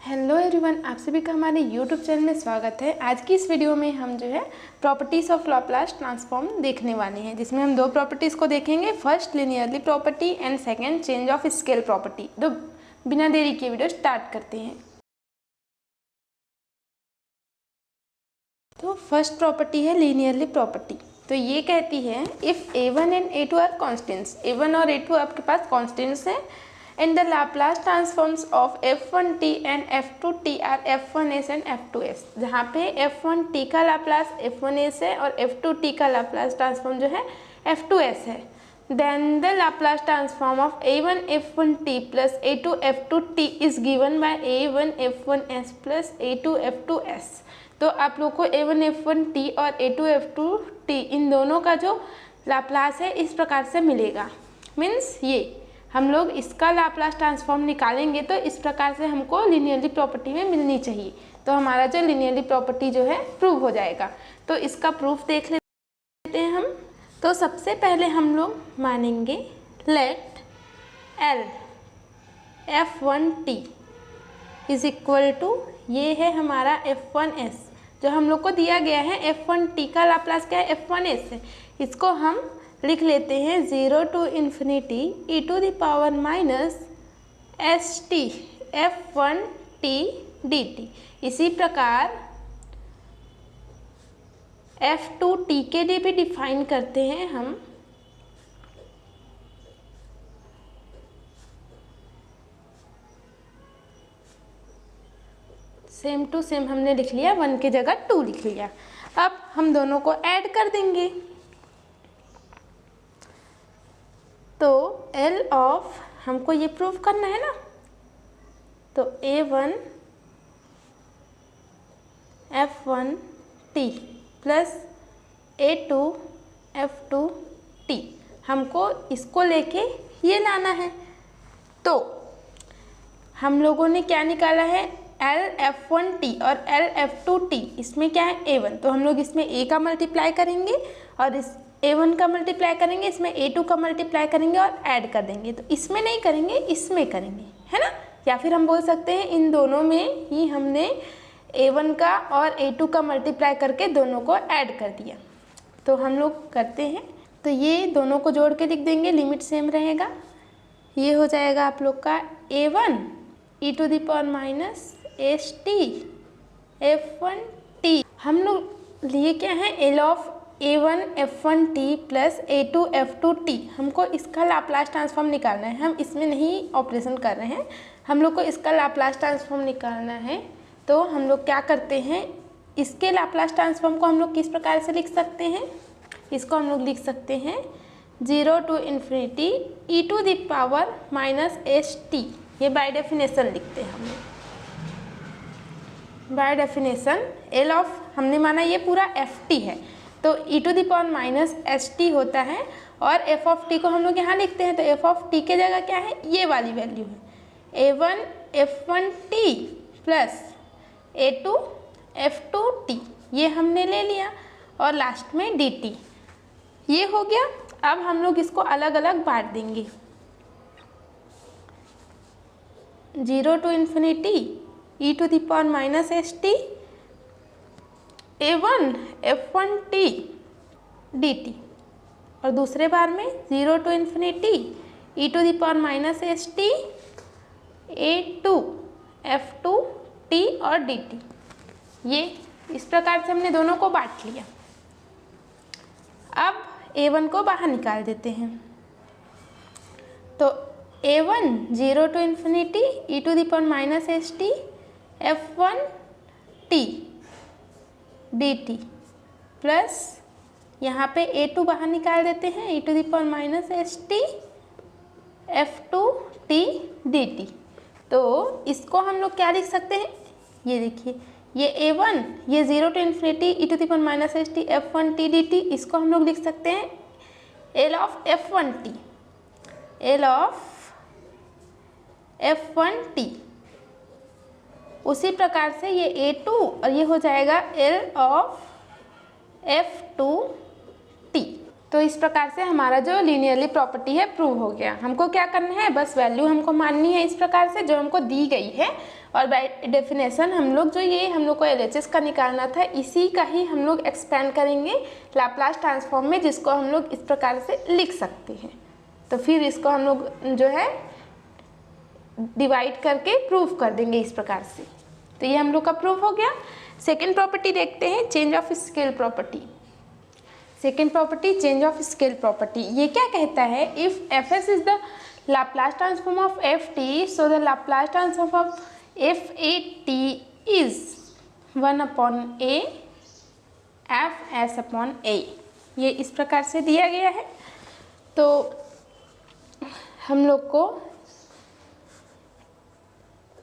Hello everyone, आप सभी का हमारे यूट्यूब चैनल में स्वागत है। आज की इस वीडियो में हम जो है प्रॉपर्टीज़ ऑफ लैप्लास ट्रांसफॉर्म देखने वाले हैं, जिसमें हम दो प्रॉपर्टीज़ को देखेंगे। First linearly property and second change of scale property. तो बिना देरी के वीडियो स्टार्ट करते हैं। तो फर्स्ट प्रॉपर्टी है लिनियरली प्रॉपर्टी। तो ये कहती है if a1 and a2 are constants, a1 और a2 आपके पास कॉन्स्टेंट्स हैं, and the Laplace transforms of f1t and f2t are f1s and f2s, जहाँ पे f1t का लाप्लास f1s है और f2t का लाप्लास ट्रांसफॉर्म जो है f2s है। Then the Laplace transform of a1 f1t plus a2 f2t is given by a1 f1s plus a2 f2s। तो आप लोग को a1 f1t और a2 f2t इन दोनों का जो लाप्लास है इस प्रकार से मिलेगा। मीन्स ये हम लोग इसका लाप्लास ट्रांसफॉर्म निकालेंगे तो इस प्रकार से हमको लिनियरली प्रॉपर्टी में मिलनी चाहिए। तो हमारा जो लिनियरली प्रॉपर्टी जो है प्रूव हो जाएगा। तो इसका प्रूफ देख लेते हैं हम। तो सबसे पहले हम लोग मानेंगे let L f1t is equal to, ये है हमारा f1s जो हम लोग को दिया गया है। f1t का लाप्लास क्या है? f1s है। इसको हम लिख लेते हैं 0 to infinity e to the power minus st f1t dt। इसी प्रकार f2t के लिए भी डिफाइन करते हैं हम सेम टू सेम हमने लिख लिया, 1 की जगह 2 लिख लिया। अब हम दोनों को ऐड कर देंगे। तो L ऑफ हमको ये प्रूव करना है ना, तो a1 f1t plus a2 f2t हमको इसको लेके ये लाना है। तो हम लोगों ने क्या निकाला है? L f1t और L f2t, इसमें क्या है? a1। तो हम लोग इसमें a का मल्टीप्लाई करेंगे और इस a1 का मल्टीप्लाई करेंगे, इसमें a2 का मल्टीप्लाई करेंगे और ऐड कर देंगे। तो इसमें नहीं करेंगे, इसमें करेंगे, है ना। या फिर हम बोल सकते हैं इन दोनों में ही हमने a1 का और a2 का मल्टीप्लाई करके दोनों को ऐड कर दिया। तो हम लोग करते हैं, तो ये दोनों को जोड़ के लिख देंगे, लिमिट सेम रहेगा। ये हो जाएगा आप लोग का a1 e to the power minus st f1t। हम लोग लिए क्या है? L of a1 f1t plus a2 f2t। हमको इसका लाप्लास ट्रांसफॉर्म निकालना है। हम इसमें नहीं ऑपरेशन कर रहे हैं, हम लोग को इसका लाप्लास ट्रांसफॉर्म निकालना है। तो हम लोग क्या करते हैं, इसके लाप्लास ट्रांसफॉर्म को हम लोग किस प्रकार से लिख सकते हैं? इसको हम लोग लिख सकते हैं 0 to infinity e to the power minus st। ये बाय डेफिनेशन लिखते हैं हम लोग। बाय डेफिनेशन L ऑफ हमने माना ये पूरा ft है, तो e to the power minus st होता है। और f ऑफ t को हम लोग यहाँ लिखते हैं, तो f ऑफ t के जगह क्या है? ये वाली वैल्यू है a1 f1t plus a2 f2t, ये हमने ले लिया और लास्ट में dt। ये हो गया। अब हम लोग इसको अलग अलग बांट देंगे। 0 to infinity e to the power minus st a1 f1t dt, और दूसरे बार में 0 to infinity e to the power minus st a2 f2t और dt। ये इस प्रकार से हमने दोनों को बांट लिया। अब a1 को बाहर निकाल देते हैं। तो a1 0 to infinity e to the power minus st f1t dt plus यहाँ पे a2 बाहर निकाल देते हैं, e to the power minus st f2t dt। तो इसको हम लोग क्या लिख सकते हैं? ये देखिए, ये a1, ये 0 to infinity e to the power minus st f1t dt, इसको हम लोग लिख सकते हैं L of f1t, L of f1t। उसी प्रकार से ये a2 और ये हो जाएगा L ऑफ f2t। तो इस प्रकार से हमारा जो लीनियरली प्रॉपर्टी है प्रूव हो गया। हमको क्या करना है, बस वैल्यू हमको माननी है इस प्रकार से जो हमको दी गई है और बाय डेफिनेशन हम लोग जो ये हम लोग को LHS का निकालना था, इसी का ही हम लोग एक्सपेंड करेंगे लाप्लास ट्रांसफॉर्म में, जिसको हम लोग इस प्रकार से लिख सकते हैं। तो फिर इसको हम लोग जो है डिवाइड करके प्रूफ कर देंगे इस प्रकार से। तो ये हम लोग का प्रूफ हो गया। सेकेंड प्रॉपर्टी देखते हैं, change of scale property. Second property change of scale property, ये क्या कहता है, if fs is the Laplace transform of ft, so the Laplace transform of fat is 1/a fs/a। ये इस प्रकार से दिया गया है। तो हम लोग को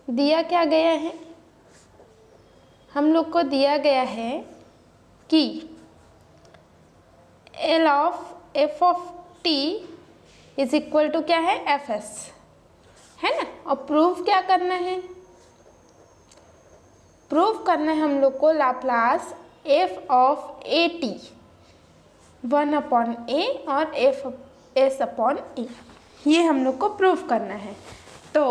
दिया क्या गया है, हम लोग को दिया गया है कि L of f of t is equal to क्या है, fs, है ना। और प्रूफ क्या करना है, प्रूफ करना है हम लोग को Laplace f of at 1/a और fs/a, ये हम लोग को प्रूफ करना है। तो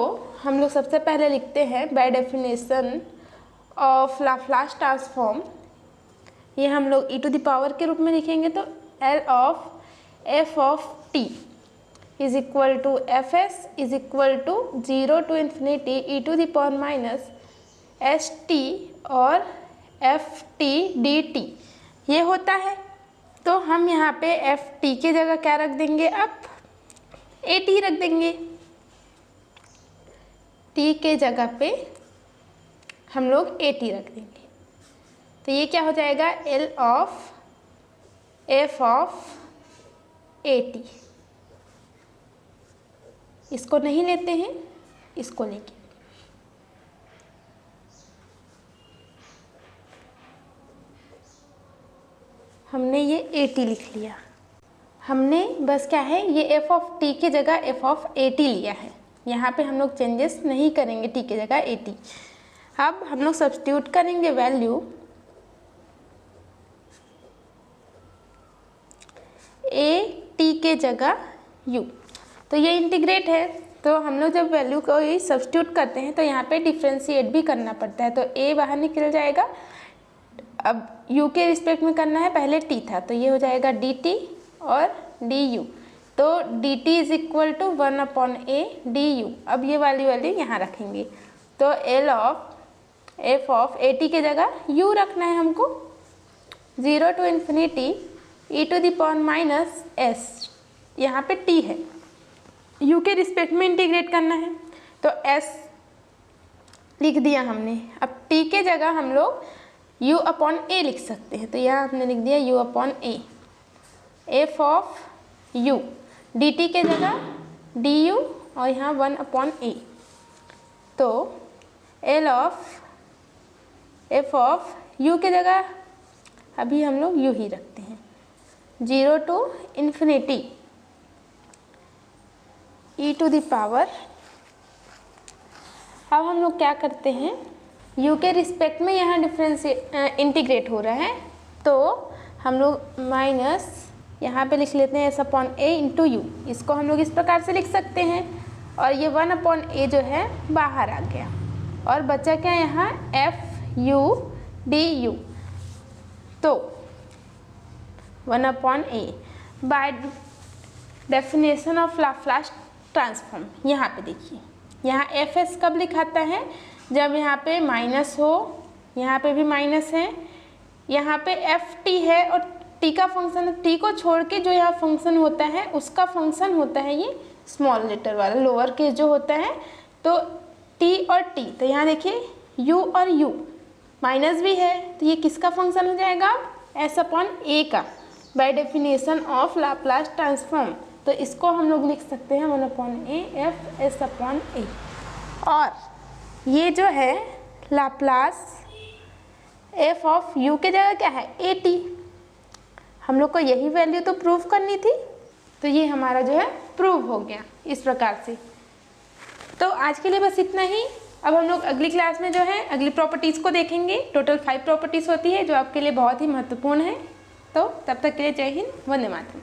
हम लोग सबसे पहले लिखते हैं by definition of Laplace transform, ये हम लोग e टू द पावर के रूप में लिखेंगे। तो L of f of t is equal to fs is equal to 0 to ∞ e to the power minus st और ft dt, ये होता है। तो हम यहाँ पे ft के जगह क्या रख देंगे, अब at रख देंगे। t के जगह पे हम लोग at रख देंगे। तो ये क्या हो जाएगा, L of f of at, इसको नहीं लेते हैं, इसको लेंगे। हमने ये at लिख लिया, हमने बस क्या है, ये f ऑफ t की जगह f ऑफ at लिया है। यहाँ पे हम लोग चेंजेस नहीं करेंगे, t की जगह at। अब हम लोग सब्स्टिट्यूट करेंगे वैल्यू at के जगह u। तो ये इंटीग्रेट है, तो हम लोग जब वैल्यू को ही सब्स्टिट्यूट करते हैं तो यहाँ पे डिफ्रेंशिएट भी करना पड़ता है। तो a बाहर निकल जाएगा, अब u के रिस्पेक्ट में करना है, पहले t था, तो ये हो जाएगा dt और du। तो dt is equal to 1/a du। अब ये वाली यहाँ रखेंगे। तो L of f of at के जगह u रखना है हमको, 0 to ∞ e to the power minus s, यहाँ पे t है, u के रिस्पेक्ट में इंटीग्रेट करना है। तो s लिख दिया हमने। अब t के जगह हम लोग u/a लिख सकते हैं। तो यहाँ हमने लिख दिया u/a, f of u, dt के जगह du और यहाँ 1/a। तो L of f of u के जगह अभी हम लोग u ही रखते हैं, 0 to ∞ e to the power. अब हम लोग क्या करते हैं, u के रिस्पेक्ट में यहाँ इंटीग्रेट हो रहा है, तो हम लोग माइनस यहाँ पे लिख लेते हैं s/a इंटू u। इसको हम लोग इस प्रकार से लिख सकते हैं, और ये 1/a जो है बाहर आ गया, और बचा क्या यहाँ, fu du। तो 1/a by definition of Laplace transform, यहाँ पे देखिए, यहाँ fs कब लिखाता है, जब यहाँ पे माइनस हो, यहाँ पे भी माइनस है, यहाँ पे ft है और t का फंक्शन, t को छोड़ के जो यहाँ फंक्शन होता है उसका फंक्शन होता है ये स्मॉल लेटर वाला, लोअर केस जो होता है। तो t और t, तो यहाँ देखिए u और u, माइनस भी है, तो ये किसका फंक्शन हो जाएगा, s/a का, by definition of Laplace transform. तो इसको हम लोग लिख सकते हैं 1/a f/a। और ये जो है लाप्लास f ऑफ u के जगह क्या है, at। हम लोग को यही वैल्यू तो प्रूव करनी थी, तो ये हमारा जो है प्रूव हो गया इस प्रकार से। तो आज के लिए बस इतना ही। अब हम लोग अगली क्लास में जो है अगली प्रॉपर्टीज़ को देखेंगे। टोटल 5 प्रॉपर्टीज़ होती है जो आपके लिए बहुत ही महत्वपूर्ण है। तो तब तक के लिए जय हिंद, वंदे मातरम।